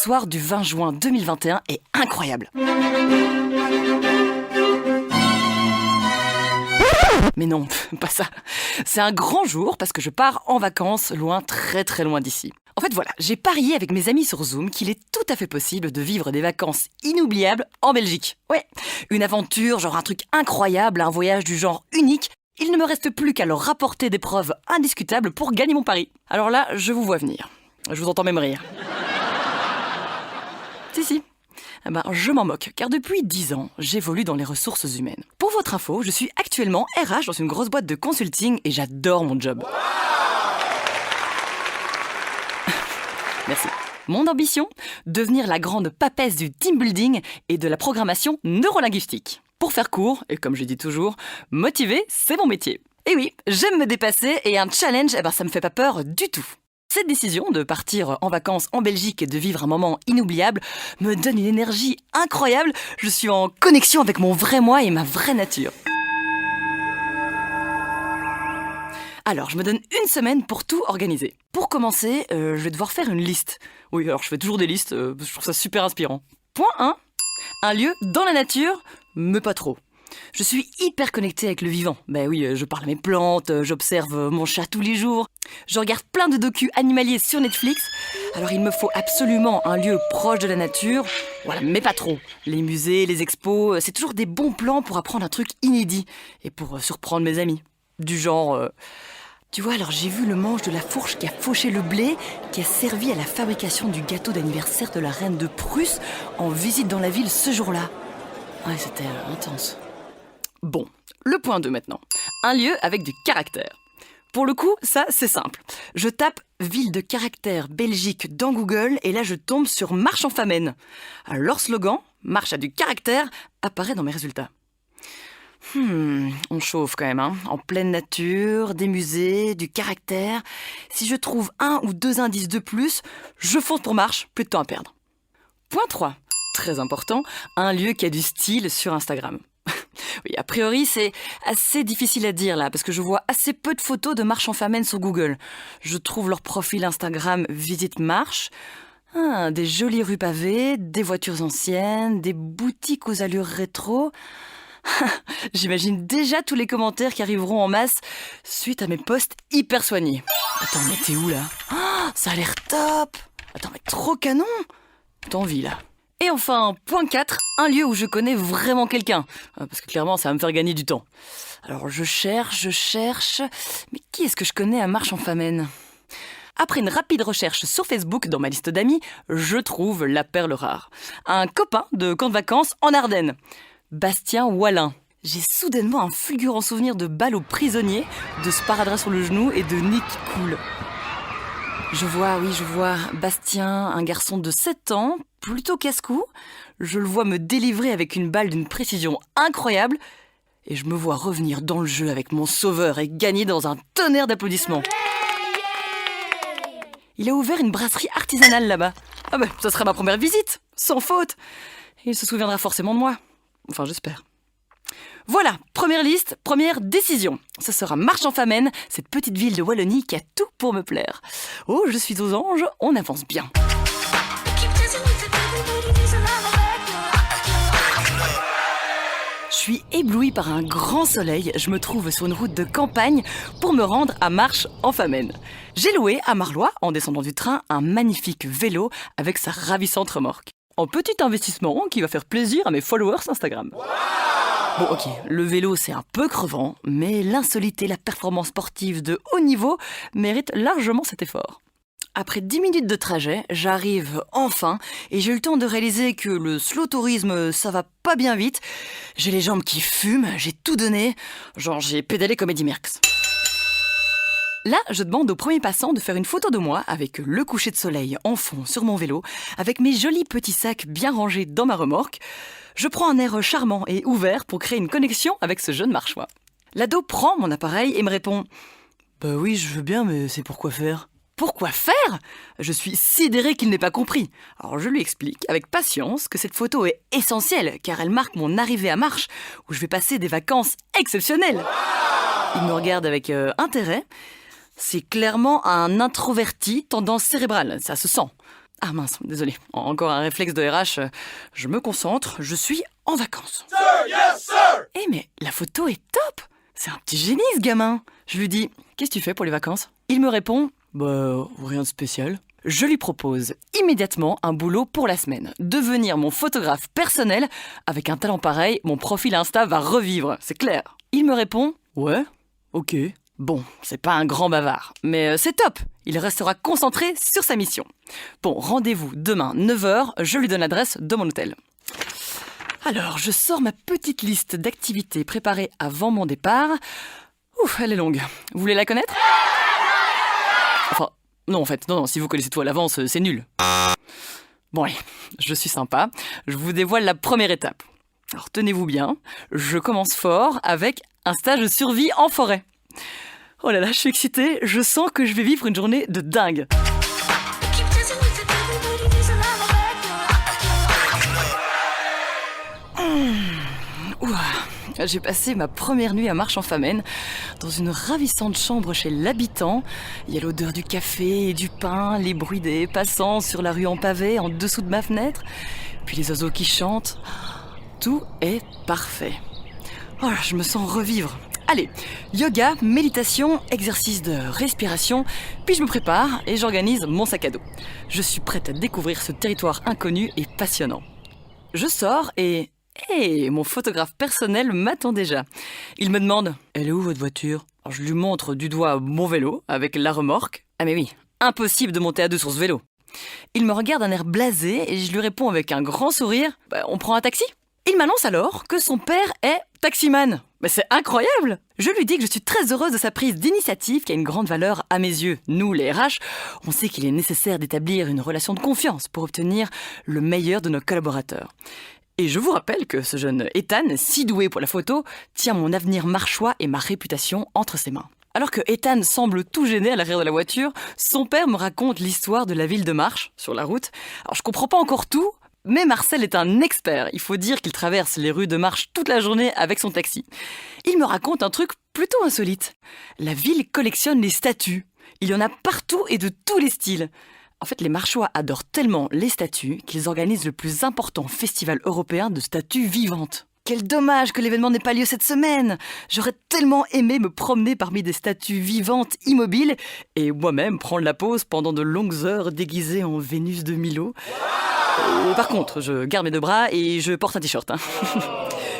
soir du 20 juin 2021 est incroyable. Mais non, pas ça. C'est un grand jour parce que je pars en vacances loin, très très loin d'ici. En fait voilà, j'ai parié avec mes amis sur Zoom qu'il est tout à fait possible de vivre des vacances inoubliables en Belgique. Ouais, une aventure, genre un truc incroyable, un voyage du genre unique. Il ne me reste plus qu'à leur rapporter des preuves indiscutables pour gagner mon pari. Alors là, je vous vois venir. Je vous entends même rire. Si. Je m'en moque, car depuis 10 ans, j'évolue dans les ressources humaines. Pour votre info, je suis actuellement RH dans une grosse boîte de consulting et j'adore mon job. Merci. Mon ambition ? Devenir la grande papesse du team building et de la programmation neurolinguistique. Pour faire court, et comme je dis toujours, motiver, c'est mon métier. Et oui, j'aime me dépasser et un challenge, ça me fait pas peur du tout. Cette décision de partir en vacances en Belgique et de vivre un moment inoubliable me donne une énergie incroyable. Je suis en connexion avec mon vrai moi et ma vraie nature. Alors, je me donne une semaine pour tout organiser. Pour commencer, je vais devoir faire une liste. Oui, alors je fais toujours des listes, je trouve ça super inspirant. Point 1, un lieu dans la nature, mais pas trop. Je suis hyper connectée avec le vivant. Oui, je parle à mes plantes, j'observe mon chat tous les jours. Je regarde plein de docus animaliers sur Netflix. Alors il me faut absolument un lieu proche de la nature. Voilà, mais pas trop. Les musées, les expos, c'est toujours des bons plans pour apprendre un truc inédit. Et pour surprendre mes amis. Du genre... Tu vois, alors j'ai vu le manche de la fourche qui a fauché le blé, qui a servi à la fabrication du gâteau d'anniversaire de la reine de Prusse en visite dans la ville ce jour-là. Ouais, c'était intense. Bon, le point 2 maintenant. Un lieu avec du caractère. Pour le coup, ça, c'est simple. Je tape « ville de caractère Belgique » dans Google et là, je tombe sur Marche en Famenne. Leur slogan, « Marche à du caractère », apparaît dans mes résultats. On chauffe quand même, hein. En pleine nature, des musées, du caractère. Si je trouve 1 ou 2 indices de plus, je fonce pour Marche, plus de temps à perdre. Point 3, très important, un lieu qui a du style sur Instagram. Oui, a priori, c'est assez difficile à dire là, parce que je vois assez peu de photos de Marche en Famenne sur Google. Je trouve leur profil Instagram Visite Marche. Des jolies rues pavées, des voitures anciennes, des boutiques aux allures rétro. J'imagine déjà tous les commentaires qui arriveront en masse suite à mes posts hyper soignés. Attends, mais t'es où là ? Ça a l'air top ! Attends, mais trop canon ! T'envie là. Et enfin, point 4, un lieu où je connais vraiment quelqu'un. Parce que clairement, ça va me faire gagner du temps. Alors je cherche... Mais qui est-ce que je connais à Marche en Famenne ? Après une rapide recherche sur Facebook dans ma liste d'amis, je trouve la perle rare. Un copain de camp de vacances en Ardennes. Bastien Wallin. J'ai soudainement un fulgurant souvenir de balle aux prisonniers, de sparadrap sur le genou et de nez qui coule. Je vois Bastien, un garçon de 7 ans, plutôt casse-cou. Je le vois me délivrer avec une balle d'une précision incroyable et je me vois revenir dans le jeu avec mon sauveur et gagner dans un tonnerre d'applaudissements. Il a ouvert une brasserie artisanale là-bas. Ça sera ma première visite, sans faute. Il se souviendra forcément de moi. Enfin, j'espère. Voilà, première liste, première décision. Ce sera Marche en Famenne, cette petite ville de Wallonie qui a tout pour me plaire. Oh, je suis aux anges, on avance bien. Je suis éblouie par un grand soleil. Je me trouve sur une route de campagne pour me rendre à Marche en Famenne. J'ai loué à Marlois, en descendant du train, un magnifique vélo avec sa ravissante remorque. En petit investissement qui va faire plaisir à mes followers Instagram. Bon, ok, le vélo c'est un peu crevant, mais l'insolite et la performance sportive de haut niveau méritent largement cet effort. Après 10 minutes de trajet, j'arrive enfin et j'ai eu le temps de réaliser que le slow tourisme, ça va pas bien vite. J'ai les jambes qui fument, j'ai tout donné, genre j'ai pédalé comme Eddy Merckx. Là, je demande au premier passant de faire une photo de moi avec le coucher de soleil en fond sur mon vélo, avec mes jolis petits sacs bien rangés dans ma remorque. Je prends un air charmant et ouvert pour créer une connexion avec ce jeune marchois. L'ado prend mon appareil et me répond « Bah oui, je veux bien, mais c'est pour quoi faire ?» Pourquoi faire ? Je suis sidérée qu'il n'ait pas compris. Alors je lui explique avec patience que cette photo est essentielle car elle marque mon arrivée à Marche où je vais passer des vacances exceptionnelles. Il me regarde avec intérêt. C'est clairement un introverti tendance cérébrale, ça se sent. Ah mince, désolé. Encore un réflexe de RH. Je me concentre, je suis en vacances. Sir, yes, sir! Eh mais la photo est top! C'est un petit génie ce gamin! Je lui dis, qu'est-ce que tu fais pour les vacances? Il me répond, bah rien de spécial. Je lui propose immédiatement un boulot pour la semaine. Devenir mon photographe personnel. Avec un talent pareil, mon profil Insta va revivre, c'est clair. Il me répond, ouais, ok. Bon, c'est pas un grand bavard, mais c'est top. Il restera concentré sur sa mission. Bon, rendez-vous demain 9h, je lui donne l'adresse de mon hôtel. Alors, je sors ma petite liste d'activités préparées avant mon départ. Ouf, elle est longue. Vous voulez la connaître? Enfin, non en fait, non, si vous connaissez tout à l'avance, c'est nul. Bon allez, je suis sympa, je vous dévoile la première étape. Alors tenez-vous bien, je commence fort avec un stage de survie en forêt. Oh là là, je suis excitée, je sens que je vais vivre une journée de dingue. Ouah. J'ai passé ma première nuit à Marche-en-Famenne, dans une ravissante chambre chez l'habitant. Il y a l'odeur du café et du pain, les bruits des passants sur la rue en pavé, en dessous de ma fenêtre, puis les oiseaux qui chantent. Tout est parfait. Oh, je me sens revivre. Allez, yoga, méditation, exercice de respiration, puis je me prépare et j'organise mon sac à dos. Je suis prête à découvrir ce territoire inconnu et passionnant. Je sors et... mon photographe personnel m'attend déjà. Il me demande « Elle est où votre voiture ?» Alors, je lui montre du doigt mon vélo avec la remorque. Ah mais oui, impossible de monter à deux sur ce vélo. Il me regarde d'un air blasé et je lui réponds avec un grand sourire « On prend un taxi ?» Il m'annonce alors que son père est taximan. Mais c'est incroyable! Je lui dis que je suis très heureuse de sa prise d'initiative qui a une grande valeur à mes yeux. Nous, les RH, on sait qu'il est nécessaire d'établir une relation de confiance pour obtenir le meilleur de nos collaborateurs. Et je vous rappelle que ce jeune Ethan, si doué pour la photo, tient mon avenir marchois et ma réputation entre ses mains. Alors que Ethan semble tout gêné à l'arrière de la voiture, son père me raconte l'histoire de la ville de Marche, sur la route. Alors je comprends pas encore tout, mais Marcel est un expert. Il faut dire qu'il traverse les rues de Marche toute la journée avec son taxi. Il me raconte un truc plutôt insolite. La ville collectionne les statues. Il y en a partout et de tous les styles. En fait, les Marchois adorent tellement les statues qu'ils organisent le plus important festival européen de statues vivantes. Quel dommage que l'événement n'ait pas lieu cette semaine! J'aurais tellement aimé me promener parmi des statues vivantes immobiles et moi-même prendre la pause pendant de longues heures déguisée en Vénus de Milo. Par contre, je garde mes deux bras et je porte un t-shirt.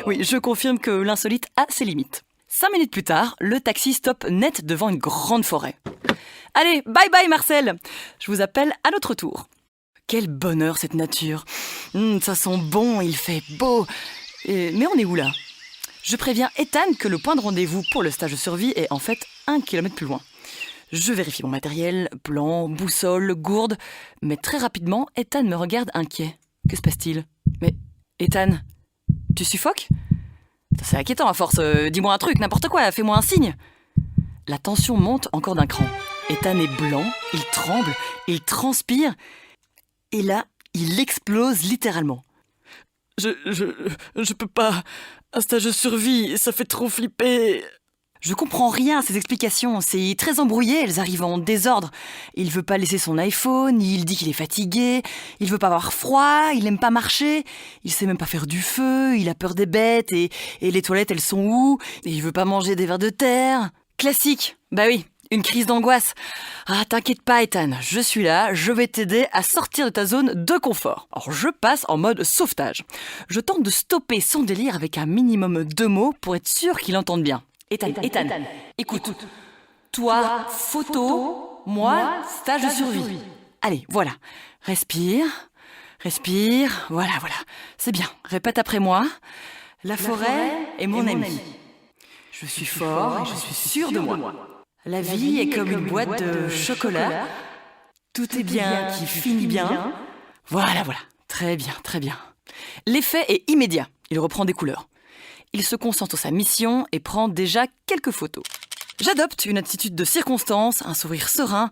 Oui, je confirme que l'insolite a ses limites. 5 minutes plus tard, le taxi stoppe net devant une grande forêt. Allez, bye bye Marcel! Je vous appelle à notre tour. Quel bonheur cette nature! Ça sent bon, il fait beau. Mais on est où là? Je préviens Ethan que le point de rendez-vous pour le stage de survie est en fait 1 kilomètre plus loin. Je vérifie mon matériel, plan, boussole, gourde. Mais très rapidement, Ethan me regarde inquiet. Que se passe-t-il? Mais Ethan, tu suffoques? C'est inquiétant à force. Dis-moi un truc, n'importe quoi, fais-moi un signe. La tension monte encore d'un cran. Ethan est blanc, il tremble, il transpire. Et là, il explose littéralement. Je peux pas. Un stage de survie, ça fait trop flipper. Je comprends rien à ces explications, c'est très embrouillé, elles arrivent en désordre. Il veut pas laisser son iPhone, il dit qu'il est fatigué, il veut pas avoir froid, il aime pas marcher, il sait même pas faire du feu, il a peur des bêtes et les toilettes elles sont où? Et il veut pas manger des vers de terre. Classique, bah oui, une crise d'angoisse. Ah, t'inquiète pas Ethan, je suis là, je vais t'aider à sortir de ta zone de confort. Alors je passe en mode sauvetage. Je tente de stopper son délire avec un minimum de mots pour être sûr qu'il entende bien. Ethan, écoute. Toi, photo, moi, stage de survie. Allez, voilà. Respire, voilà. C'est bien, répète après moi. La forêt est mon ami. Je suis fort et je suis sûr de moi. La vie est comme une boîte de chocolat. Tout est bien qui finit bien. Voilà. Très bien. L'effet est immédiat. Il reprend des couleurs. Il se concentre sur sa mission et prend déjà quelques photos. J'adopte une attitude de circonstance, un sourire serein,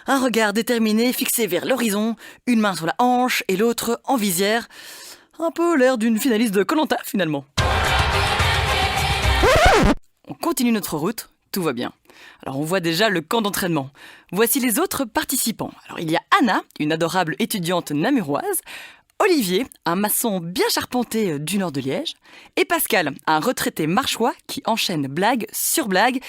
un regard déterminé fixé vers l'horizon, une main sur la hanche et l'autre en visière. Un peu l'air d'une finaliste de Koh-Lanta finalement. On continue notre route, tout va bien. Alors on voit déjà le camp d'entraînement. Voici les autres participants. Alors il y a Anna, une adorable étudiante namuroise, Olivier, un maçon bien charpenté du nord de Liège, et Pascal, un retraité marchois qui enchaîne blague sur blague.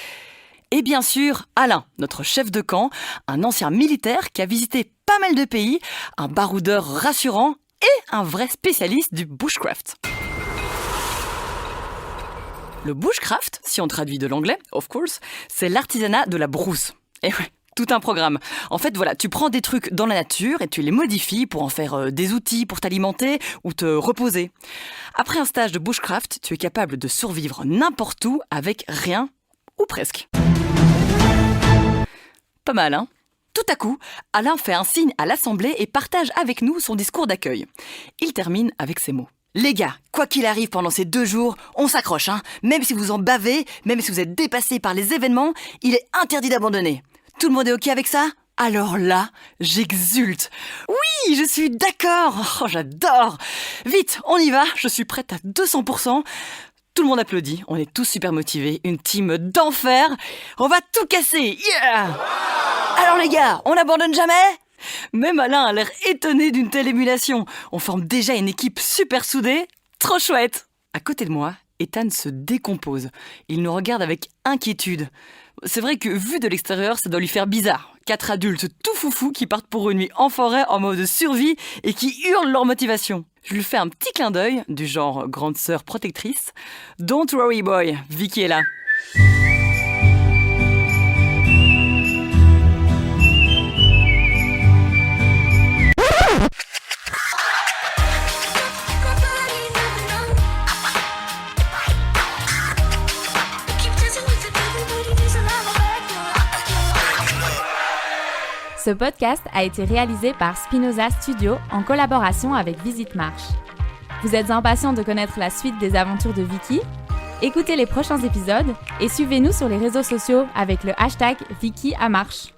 Et bien sûr, Alain, notre chef de camp, un ancien militaire qui a visité pas mal de pays, un baroudeur rassurant et un vrai spécialiste du bushcraft. Le bushcraft, si on traduit de l'anglais, of course, c'est l'artisanat de la brousse. Et ouais, tout un programme. En fait, voilà, tu prends des trucs dans la nature et tu les modifies pour en faire des outils pour t'alimenter ou te reposer. Après un stage de bushcraft, tu es capable de survivre n'importe où avec rien, ou presque. Pas mal, hein ? Tout à coup, Alain fait un signe à l'assemblée et partage avec nous son discours d'accueil. Il termine avec ces mots. Les gars, quoi qu'il arrive pendant ces 2 jours, on s'accroche, hein. Même si vous en bavez, même si vous êtes dépassés par les événements, il est interdit d'abandonner. Tout le monde est OK avec ça ? Alors là, j'exulte. Oui, je suis d'accord. Oh, j'adore. Vite, on y va, je suis prête à 200%. Tout le monde applaudit, on est tous super motivés, une team d'enfer. On va tout casser, yeah! Alors les gars, on n'abandonne jamais ? Même Alain a l'air étonné d'une telle émulation. On forme déjà une équipe super soudée, trop chouette. À côté de moi, Ethan se décompose. Il nous regarde avec inquiétude. C'est vrai que vu de l'extérieur, ça doit lui faire bizarre. 4 adultes tout foufous qui partent pour une nuit en forêt en mode survie et qui hurlent leur motivation. Je lui fais un petit clin d'œil, du genre grande sœur protectrice. Don't worry boy, Vicky est là. Ce podcast a été réalisé par Spinoza Studio en collaboration avec Visite Marche. Vous êtes impatient de connaître la suite des aventures de Vicky ? Écoutez les prochains épisodes et suivez-nous sur les réseaux sociaux avec le hashtag Vicky à Marche.